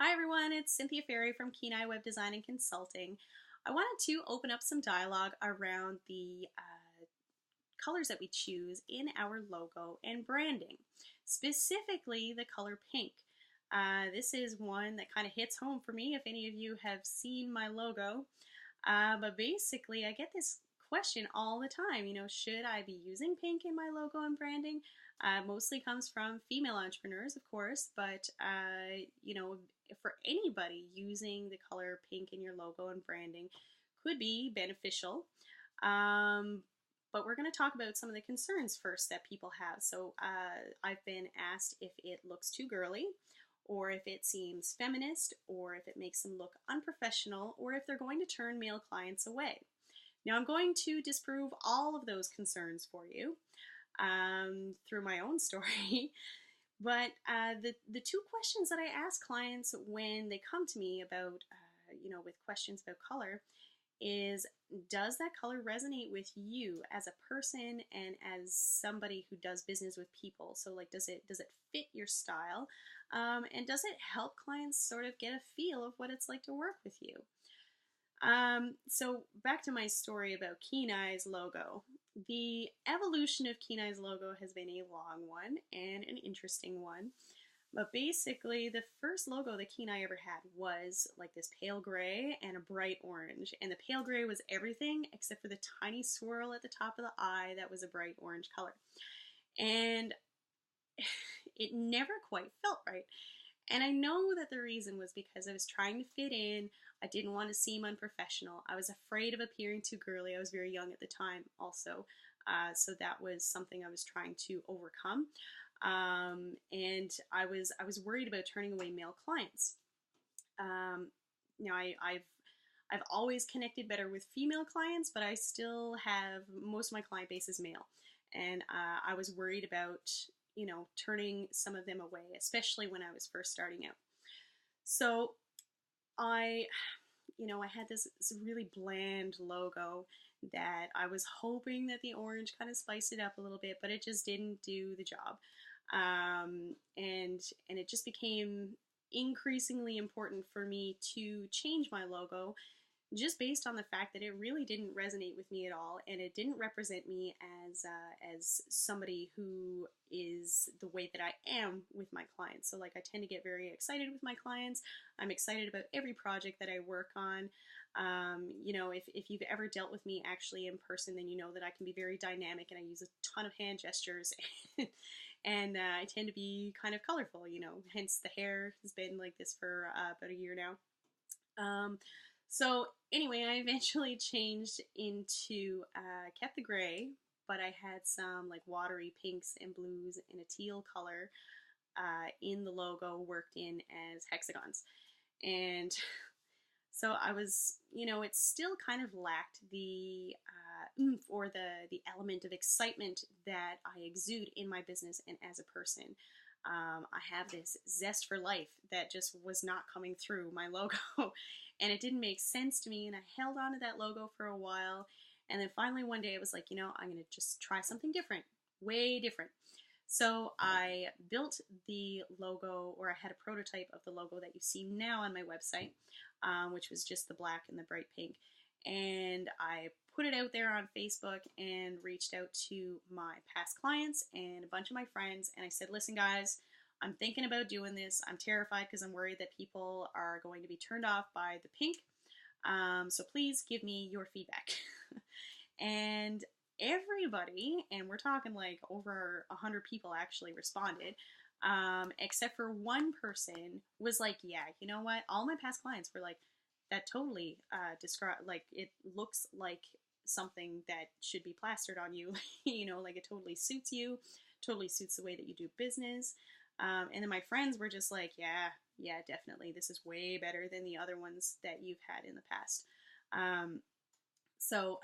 Hi everyone, it's Cynthia Ferry from Kenai Web Design and Consulting. I wanted to open up some dialogue around the colors that we choose in our logo and branding, specifically the color pink. This is one that kind of hits home for me if any of you have seen my logo. But basically, I get this question all the time, should I be using pink in my logo and branding? Mostly comes from female entrepreneurs, of course, but for anybody, using the color pink in your logo and branding could be beneficial. But we're going to talk about some of the concerns first that people have. So I've been asked if it looks too girly, or if it seems feminist, or if it makes them look unprofessional, or if they're going to turn male clients away. Now I'm going to disprove all of those concerns for you through my own story. But the two questions that I ask clients when they come to me about, with questions about color is, does that color resonate with you as a person and as somebody who does business with people? So like, does it fit your style? And does it help clients sort of get a feel of what it's like to work with you? So back to my story about Kenai's logo. The evolution of Kenai's logo has been a long one and an interesting one. But basically, the first logo that Kenai ever had was like this pale gray and a bright orange. And the pale gray was everything except for the tiny swirl at the top of the eye that was a bright orange color. And it never quite felt right. And I know that the reason was because I was trying to fit in. I didn't want to seem unprofessional. I was afraid of appearing too girly. I was very young at the time also. So that was something I was trying to overcome. And I was worried about turning away male clients. I've always connected better with female clients, but I still have, most of my client base is male. And I was worried about turning some of them away, especially when I was first starting out. So I had this really bland logo that I was hoping that the orange kind of spiced it up a little bit, but it just didn't do the job. And it just became increasingly important for me to change my logo, just based on the fact that it really didn't resonate with me at all, and it didn't represent me as somebody who is the way that I am with my clients. So like, I tend to get very excited with my clients. I'm excited about every project that I work on. If you've ever dealt with me actually in person, then you know that I can be very dynamic and I use a ton of hand gestures. And I tend to be kind of colorful, hence the hair has been like this for about a year now. So anyway, I eventually changed into, kept the gray, but I had some like watery pinks and blues and a teal color in the logo, worked in as hexagons. And so I was, it still kind of lacked the oomph or the element of excitement that I exude in my business and as a person. I have this zest for life that just was not coming through my logo, and it didn't make sense to me, and I held on to that logo for a while, and then finally one day I was like, I'm going to just try something different, way different. So I built the logo, or I had a prototype of the logo that you see now on my website, which was just the black and the bright pink, and I put it out there on Facebook and reached out to my past clients and a bunch of my friends, and I said, listen guys, I'm thinking about doing this. I'm terrified because I'm worried that people are going to be turned off by the pink. So please give me your feedback. And everybody, and we're talking like over 100 people actually responded, except for one person was like, yeah, you know what? All my past clients were like, that totally describe, like, it looks like something that should be plastered on you. Like it totally suits you, totally suits the way that you do business. And then my friends were just like, yeah, definitely, this is way better than the other ones that you've had in the past. So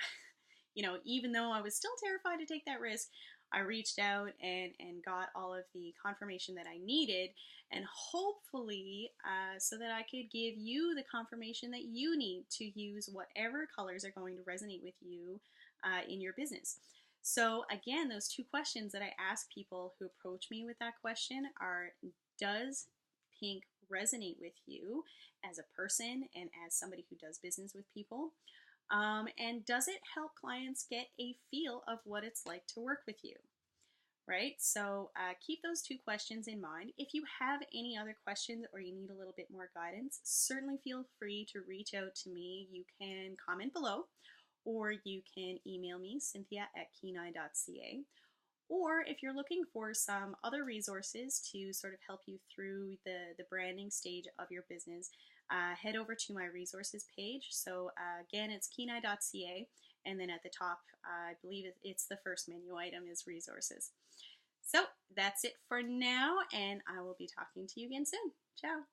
even though I was still terrified to take that risk, I reached out and got all of the confirmation that I needed, and hopefully so that I could give you the confirmation that you need to use whatever colors are going to resonate with you in your business. So again, those two questions that I ask people who approach me with that question are, does pink resonate with you as a person and as somebody who does business with people? And does it help clients get a feel of what it's like to work with you? Right? So keep those two questions in mind. If you have any other questions or you need a little bit more guidance, certainly feel free to reach out to me. You can comment below, or you can email me, cynthia@kenai.ca. Or if you're looking for some other resources to sort of help you through the branding stage of your business, head over to my resources page. So again, it's kenai.ca, and then at the top, I believe it's the first menu item is resources. So that's it for now, and I will be talking to you again soon. Ciao.